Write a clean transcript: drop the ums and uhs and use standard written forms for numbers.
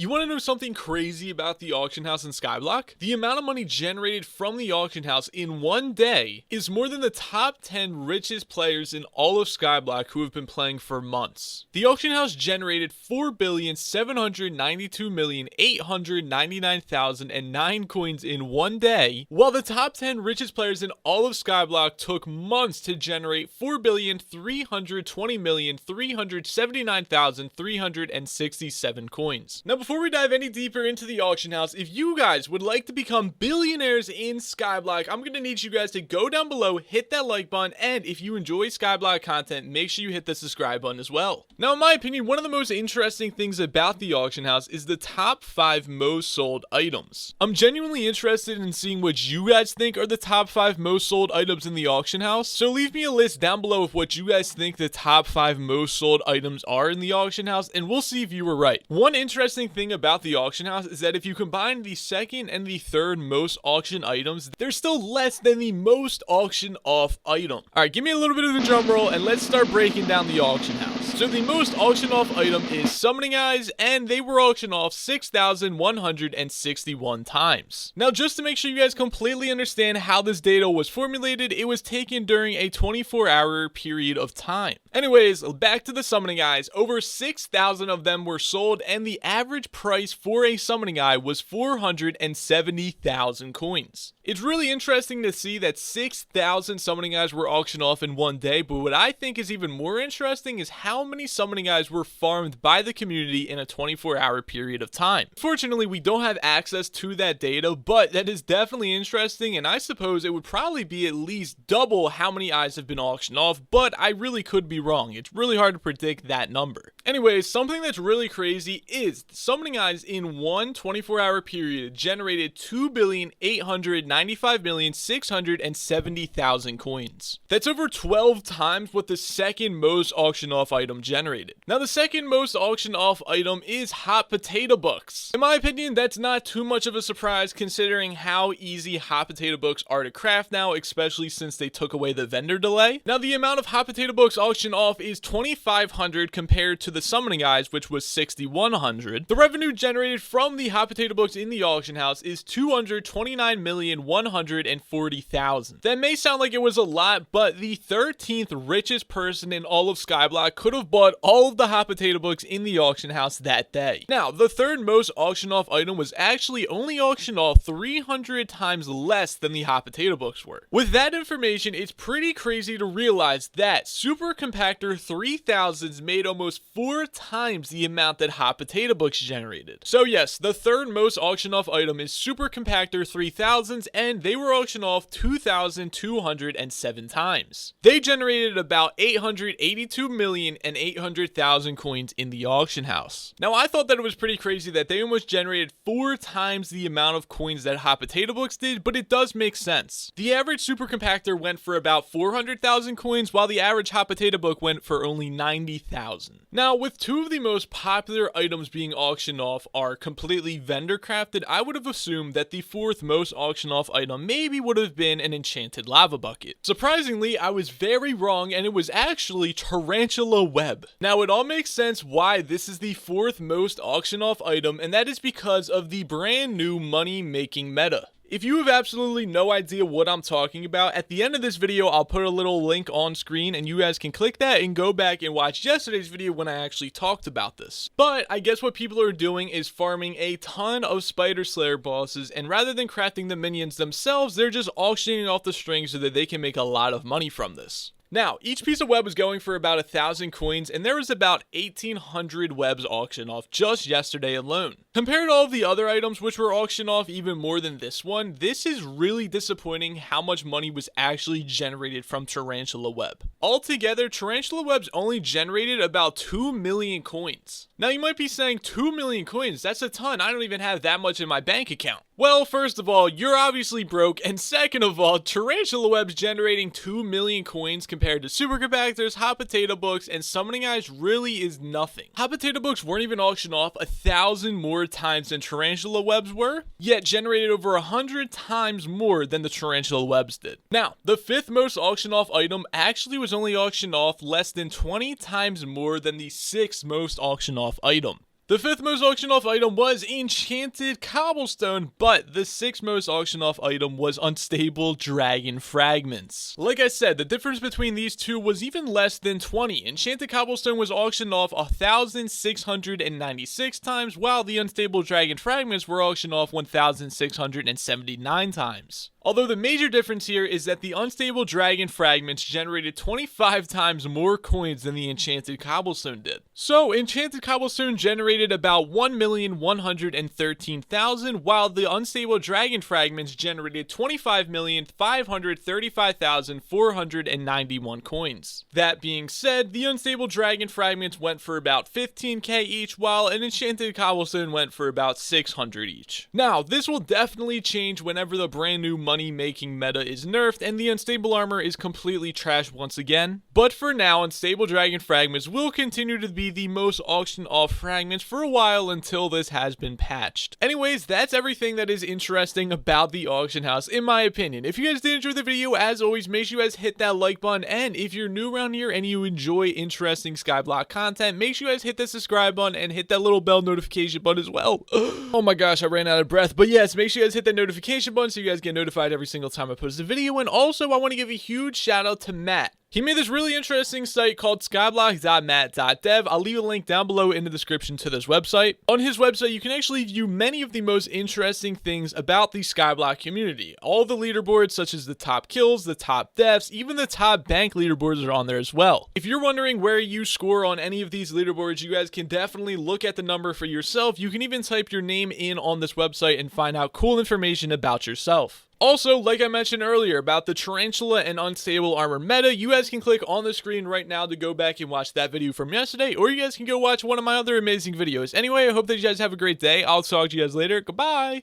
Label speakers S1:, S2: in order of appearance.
S1: You want to know something crazy about the auction house in Skyblock? The amount of money generated from the auction house in one day is more than the top 10 richest players in all of Skyblock who have been playing for months. The auction house generated 4,792,899,009 coins in one day, while the top 10 richest players in all of Skyblock took months to generate 4,320,379,367 coins. Now, before we dive any deeper into the auction house, if you guys would like to become billionaires in Skyblock, I'm going to need you guys to go down below, hit that like button, and if you enjoy Skyblock content, make sure you hit the subscribe button as well. Now, in my opinion, one of the most interesting things about the auction house is the top 5 most sold items. I'm genuinely interested in seeing what you guys think are the top 5 most sold items in the auction house, so leave me a list down below of what you guys think the top 5 most sold items are in the auction house, and we'll see if you were right. One interesting thing about the auction house is that if you combine the second and the third most auction items, they're still less than the most auction off item. Alright, give me a little bit of a drum roll and let's start breaking down the auction house. So the most auction off item is Summoning Eyes, and they were auctioned off 6,161 times. Now, just to make sure you guys completely understand how this data was formulated, it was taken during a 24-hour period of time. Anyways, back to the Summoning Eyes. Over 6,000 of them were sold, and the average price for a Summoning Eye was 470,000 coins. It's really interesting to see that 6,000 Summoning Eyes were auctioned off in one day, but what I think is even more interesting is how many Summoning Eyes were farmed by the community in a 24-hour period of time. Fortunately, we don't have access to that data, but that is definitely interesting, and I suppose it would probably be at least double how many eyes have been auctioned off, but I really could be wrong. It's really hard to predict that number. Anyways, something that's really crazy is Summoning Eyes in one 24-hour period generated 2,895,670,000 coins. That's over 12 times what the second most auction off item generated. Now, the second most auction off item is Hot Potato Books. In my opinion, that's not too much of a surprise considering how easy Hot Potato Books are to craft now, especially since they took away the vendor delay. Now, the amount of Hot Potato Books auctioned off is 2,500 compared to the Summoning Eyes, which was 6,100. The revenue generated from the Hot Potato Books in the auction house is 229,140,000. That may sound like it was a lot, but the 13th richest person in all of Skyblock could have bought all of the Hot Potato Books in the auction house that day. Now, the third most auction off item was actually only auctioned off 300 times less than the Hot Potato Books were. With that information, it's pretty crazy to realize that Super Compactor 3000s made almost 4 times the amount that Hot Potato Books generated. So yes, the third most auction off item is Super Compactor 3000s, and they were auctioned off 2,207 times. They generated about 882,800,000 coins in the auction house. Now, I thought that it was pretty crazy that they almost generated 4 times the amount of coins that Hot Potato Books did, but it does make sense. The average Super Compactor went for about 400,000 coins, while the average Hot Potato Book went for only 90,000. Now, with 2 of the most popular items being auctioned off are completely vendor crafted, I would have assumed that the 4th most auction off item maybe would have been an enchanted lava bucket. Surprisingly, I was very wrong, and it was actually Tarantula Web. Now, it all makes sense why this is the 4th most auction off item, and that is because of the brand new money making meta. If you have absolutely no idea what I'm talking about, at the end of this video, I'll put a little link on screen and you guys can click that and go back and watch yesterday's video when I actually talked about this. But I guess what people are doing is farming a ton of Spider Slayer bosses, and rather than crafting the minions themselves, they're just auctioning off the strings so that they can make a lot of money from this. Now, each piece of web was going for about 1,000 coins, and there was about 1,800 webs auctioned off just yesterday alone. Compared to all of the other items which were auctioned off even more than this one, this is really disappointing how much money was actually generated from Tarantula Web. Altogether, Tarantula Webs only generated about 2 million coins. Now, you might be saying 2 million coins, that's a ton, I don't even have that much in my bank account. Well, first of all, you're obviously broke, and second of all, Tarantula Webs generating 2 million coins compared to Super Compactors, Hot Potato Books, and Summoning Eyes really is nothing. Hot Potato Books weren't even auctioned off 1,000 more times than Tarantula Webs were, yet generated over 100 times more than the Tarantula Webs did. Now, the 5th most auctioned off item actually was only auctioned off less than 20 times more than the 6th most auctioned off item. The 5th most auctioned off item was Enchanted Cobblestone, but the 6th most auctioned off item was Unstable Dragon Fragments. Like I said, the difference between these two was even less than 20. Enchanted Cobblestone was auctioned off 1,696 times, while the Unstable Dragon Fragments were auctioned off 1,679 times. Although the major difference here is that the Unstable Dragon Fragments generated 25 times more coins than the Enchanted Cobblestone did. So, Enchanted Cobblestone generated about 1,113,000, while the Unstable Dragon Fragments generated 25,535,491 coins. That being said, the Unstable Dragon Fragments went for about 15k each, while an Enchanted Cobblestone went for about 600 each. Now, this will definitely change whenever the brand new money-making meta is nerfed and the Unstable Armor is completely trashed once again. But for now, Unstable Dragon Fragments will continue to be the most auctioned off fragments for a while until this has been patched. Anyways, that's everything that is interesting about the auction house in my opinion. If you guys did enjoy the video, as always, make sure you guys hit that like button, and if you're new around here and you enjoy interesting Skyblock content, make sure you guys hit the subscribe button and hit that little bell notification button as well. Oh my gosh, I ran out of breath. But yes, make sure you guys hit that notification button so you guys get notified every single time I post a video. And also, I want to give a huge shout out to Matt. He made this really interesting site called skyblock.mat.dev. I'll leave a link down below in the description to this website. On his website, you can actually view many of the most interesting things about the Skyblock community. All the leaderboards, such as the top kills, the top deaths, even the top bank leaderboards are on there as well. If you're wondering where you score on any of these leaderboards, you guys can definitely look at the number for yourself. You can even type your name in on this website and find out cool information about yourself. Also, like I mentioned earlier about the Tarantula and Unstable Armor meta, you guys can click on the screen right now to go back and watch that video from yesterday, or you guys can go watch one of my other amazing videos. Anyway, I hope that you guys have a great day. I'll talk to you guys later. Goodbye!